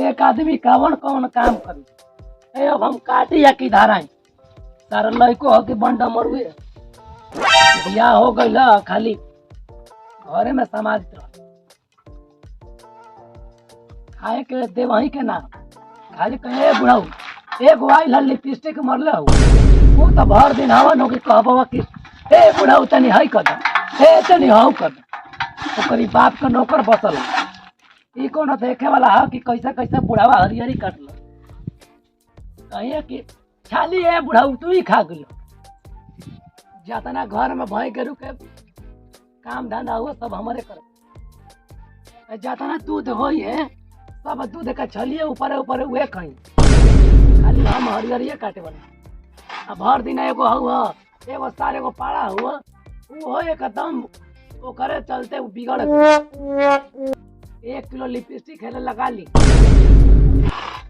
एक आदमी कौन कौन काम करी। अब हम काटी या की धाराई तार लड़को हो कि बंडा मरुए बिया हो गई खाली घरे में समाज खाए के दे वही के ना खाली कहे बुढ़ाऊ एक वाइल लिपस्टिक मरले हो वो तो भर दिन हवन हो कि कहबा कि ए बुढ़ाऊ तनी हई कर ए तनी हऊ कर ओकरी बाप का नौकर बसल ई कोनो देखे वाला है कि कैसे कैसे बुढ़ावा हरियरी काटल कहिए कि खाली ए बुढ़ाऊ तू ही खा गलो जितना घर में भय के रुके काम धंधा हुआ सब हमारे कर जितना दूध होई है सब दूध का छलिए ऊपर ऊपर हुए कहीं खाली हम हरियरिये काटे वाला अब भर दिन एगो हुआ एगो सारे को पाड़ा हुआ वो एकदम वो करे चलते वो बिगड़ 1 किलो लिपस्टिक है लगा ली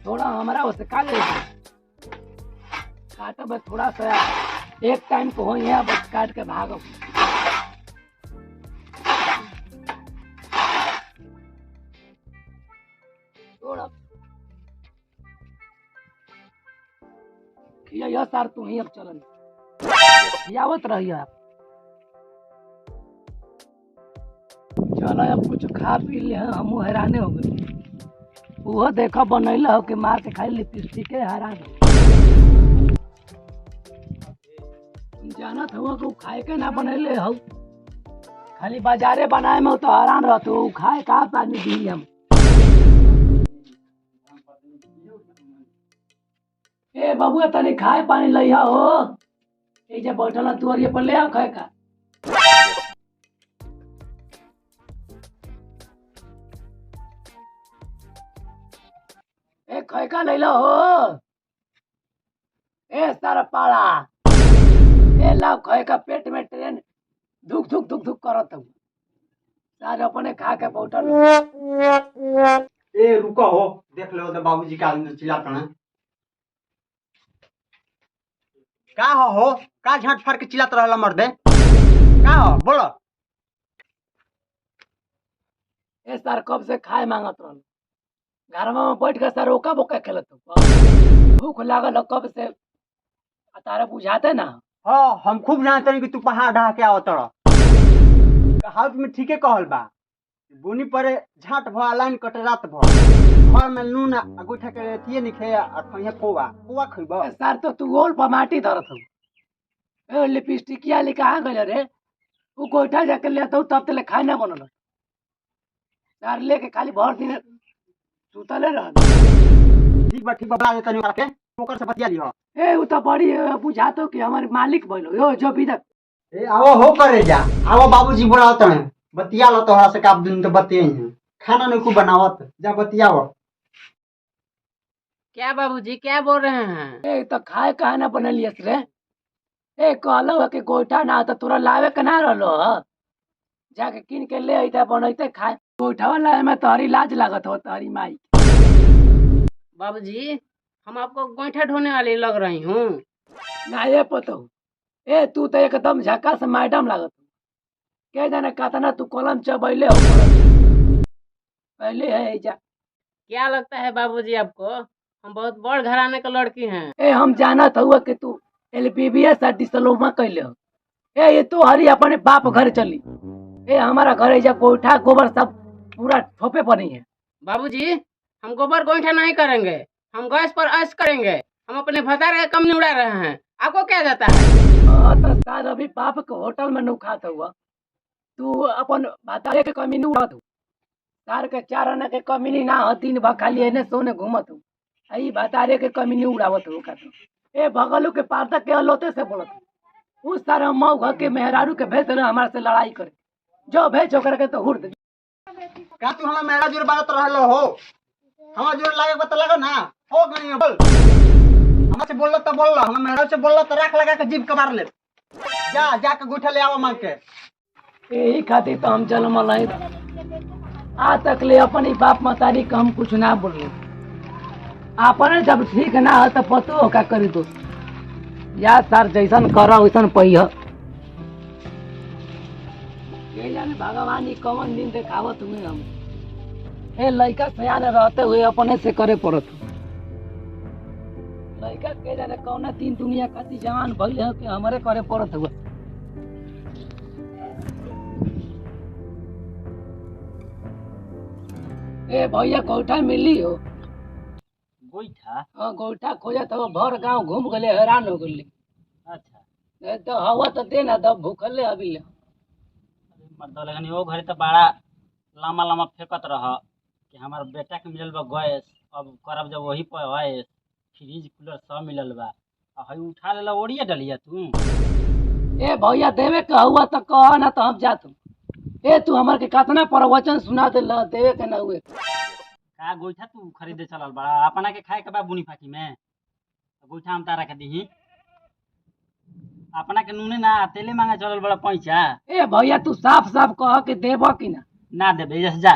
थोड़ा हमारा उससे काट काटो बस थोड़ा सा एक टाइम को हो यहाँ बस काट के भागो थोड़ा यह सार तू ही अब चलन खियावत रही आप चलो अब कुछ खा पी ले हम हैराने हो गए वो देखो बनैल हो कि मार के खाई लिपस्टिक के हैरान जानत हुआ कि खाए के ना बनैले हो खाली बाजारे बनाए में तो हैरान रहते हो खाए का पानी दी हम ए बबुआ तनी खाए पानी लइहा हो ए जे बैठल दुआरिये पर ले आ खाए का ए खाए का लइला हो ए सारा पाड़ा ए लाओ खाए का पेट में ट्रेन धुक धुक धुक धुक करत हूँ सारे अपने खा के बैठल ए रुको हो देख लो तो बाबूजी का चिल्लाते हैं का हो का झाट फाड़ के चिल्लात रहला मर्दे का हो बोलो ए सर कब से खाए मांगत रहल घर में बैठ के सर ओका बोका खेलत भूख लागल कब से तारे बुझाते ना हाँ हम खूब जानते हैं कि तू पहाड़ ढहा के आवत रह हाउस में ठीके कहल बा बुनी परे झाट भ लाइन कटे रात भ घर में नून अगुठा के एथिए निखे और कहिया कोवा खइबो सर तो तू गोल पर माटी धरत हो ए लिपस्टिकिया ले कहां गइल रे उ गोइठा जाके लेतो तब तले खाए ना बनल सर लेके खाली भर दिन सुतले रहल ठीक बा बता देता नहीं के ओकर से बतिया लिहो ए उ तो बड़ी बुझातो कि हमारे मालिक भइलो यो जो भी ए आओ हो करे जा आओ बाबूजी बुलावत हैं बतिया लो तोहरा से काप दिन तो बतिये हैं खाना नहीं को बनावत जा बतियाओ क्या बाबूजी क्या बोल रहे हैं ए तो खाए कहा ना बनलियस रे ए कहलो कि गोइठा ना तो तोरा लावे के ना रहलो जाके किन के ले अइते बनैते खाए गोइठा वाला में तोहरी लाज लागत हो तोहरी माई बाबूजी हम आपको गोईठा ढोने वाली लग रही हूँ ना ये पतो ए तू तो एकदम झकास मैडम लागत के जाने कतना तू कलम चबैले हो पहले है जा क्या लगता है बाबूजी आपको हम बहुत बड़ घराने का लड़की हैं ए हम जानत हुआ कि तू LPBS डिप्लोमा कैले हो ए ये तू हरी अपने बाप घर चली ए हमारा घर जा गोइठा गोबर सब पूरा ठोपे पर नहीं है बाबूजी हम गोबर गोईठा नहीं करेंगे हम गैस पर ऐश करेंगे हम अपने भतारे का कम नहीं उड़ा रहे हैं आपको क्या जाता है तो सार अभी बाप के होटल में नहीं खाता हुआ तू अपन भतारे के कमी नहीं उड़ात सार के 4 आना के कमी नहीं ना 3 खाली एने सोने घूमत हूँ आई भतारे के कमी नहीं उड़ावत हो का ए भगलू के पार्ता के अलोते से बोलत उस सारा मऊ घर के मेहरारू के भेज रहे हमारे से लड़ाई करे जो भेज होकर के तो हुर दे का तू हमरा मेरा जोर बात रहलो हो हमरा जोर लागे बता लगो ना हो गनी बोल हमरा से बोलला त बोलला हम मेरा से बोलला त राख लगा के जीभ कबार ले जा के गुठा ले आवा मांग के यही खातिर तो हम जन्म लाई आ तक ले अपनी बाप मतारी का हम कुछ ना बोले अपने जब ठीक ना हो तो पतो हो का करी दोस्त या सर जैसन करो वैसन पहिया ये जाने भगवान कौन दिन देखावत हुए हम ए लड़का सयाने रहते हुए अपने से करे पड़त हो। लड़का के जाने कौना तीन दुनिया खाती जवान भइल है कि हमरे करे पड़त हुआ। ए भैया गोइठा मिली हो? गोइठा? हाँ गोइठा खोजत हो, भर गांव घूम गले, हैरान हो गले। अच्छा। ए तो हवा तो देना, तब भूखले अभी ले। मतलब लेकिन वो घरे तो बड़ा लम्बा लम्बा फेंकत रह कि हमार बेटा के मिलल बा गैस, अब करब जब वही पर है फ्रिज कूलर सब मिलल बा, आ हई उठा लेला ओढ़िए डलिया तू। ए भैया देवे के हुआ तो कह ना, तो हम जात। ए तू हमार के कितना प्रवचन सुना दे, देवे के ना हुए। का गोइठा तू खरीदे चलल बड़ा? अपना के खाए के बा बुनी फाकी में? गोइठा हम तारा के दीही? अपना के नूने ना तेले मांगे चलल बड़ा पैसा। ए भैया तू साफ साफ कह के देबो कि ना? ना देबे जैसे जा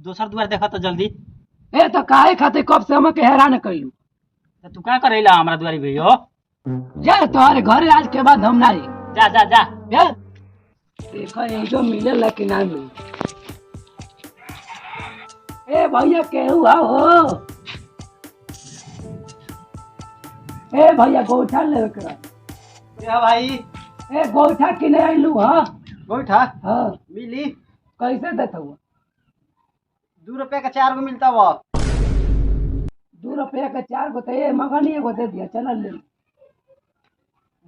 दोसर दुआर देखा तो जल्दी। ए तो काहे खाते कब से हम के हैरान कैलू? तो तू का करेला हमरा दुआरी भइयो? जा तोहरे घरे आज के बाद हम नहीं जा जा जा जा। देखो ये जो मिले कि ना मिले। ए भैया केहू हो? ए भैया गोइठा ले के क्या भाई? ए गोइठा किने आइलू? हाँ गोइठा हाँ मिली? कैसे देता हुआ? 2 रुपया का 4 गो मिलता हुआ। 2 रुपया का 4 गो? तो ये मगनी एगो दे दिया, चल ले।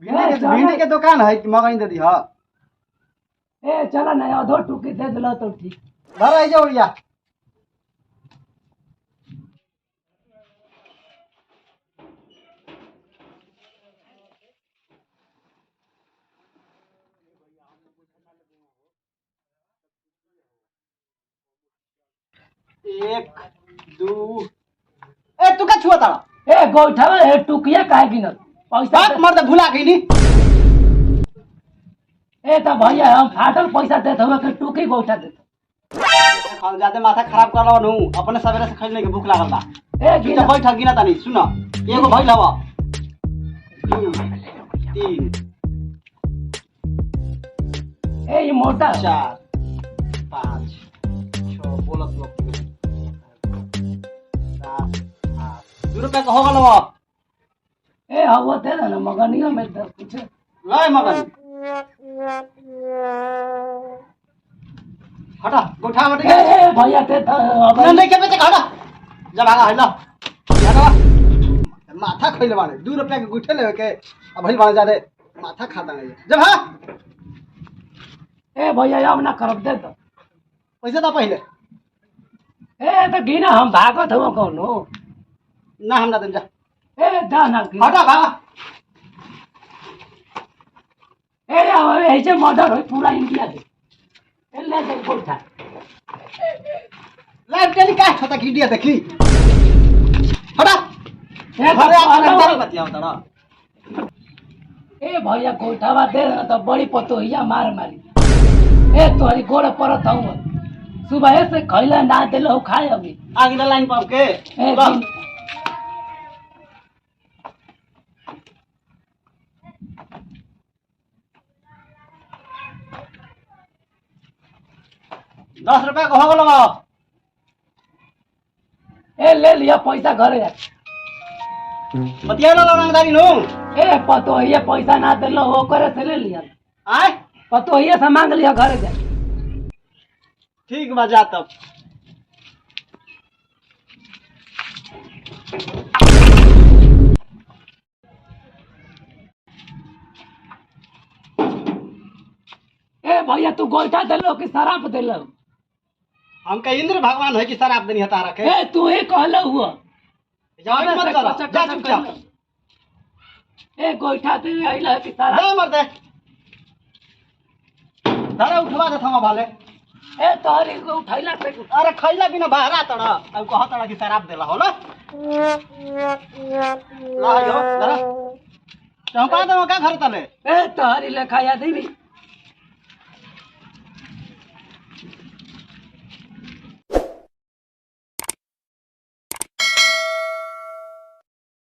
भिंडी के दुकान है कि मगनी दे दी? हाँ ए चला ना, आधो टुकी दे दिला तो ठीक। घर आई जाओ या एक दो। ए तू का छुआ तारा? ए गोइठा में ए टुकिया काहे गिनत? पैसा बात मर दे भुला गई नी। ए तो भैया हम फाटल पैसा देत हवे कि टुकी गोइठा देत? हम ज्यादा माथा खराब कर रहा हूं, अपने सवेरे से खरीदने के भूख लागल बा। ए तू तो बैठा गिना तानी सुन। एगो भइल हवा 2 3 ए ये मोटा 4 5 6 बोलत लोग 7 8 2 रुपया का हो गल हवा। ए हवा दे ना मगनियो में दे कुछ। लाए मगन हटा गोठा मत। ए भैया दे तो अब अपना नहीं के बेचे हटा जा भागा है ला जाना। माथा खइले बाने 2 रुपया के गुठे लेवे के अब भइल बाने जादे माथा खाता नहीं जब। हां ए भैया अब ना करब दे तो पैसा दा पहले। ए तो गिना हम भागत हो कोनो ना हम ना दे जा। ए दा ना गिना। हटा भागा। ए अब ऐसे मर्डर हो पूरा इंडिया दे। ए ले दे गोइठा। लाइव टेलीकास्ट होता कि इंडिया देखी। हटा ए अरे आप तो तारी बतियाओ तारा। ए भैया गोइठावा दे ना तो बड़ी पतोहिया मार मारी। ए तोहरी गोड़ परत हूँ, सुबह से खैला ना दिलो खाए अभी। आगे ना लाइन पाप के ए बस। दिन 10 रुपया को हो गलो। ए ले लिया पैसा घरे जा। बतिया लो रंगदारी नो। ए पतोहिया पैसा ना दिलो हो करे से ले लिया। आए पतोहिया से मांग लिया घरे जा। ठीक बा जा तब। ए भैया तू गोइठा दिलो कि शराब दिलो? हम का इंद्र भगवान है कि शराब देनी है तारा के? ए तू ही कहलो हुआ। जाओ मत करो जा चुपचाप। ए गोइठा दे आइला कि शराब? जा मर दे तारा उठवा दे थमा भाले। ए तोहरी को उठैला से अरे खैला बिना बहरा तड़ा अब कह तड़ा कि शराब देला हो ना। ला यो जरा चौका दे का घर तले। ए तोहरी लेखा याद ही नहीं।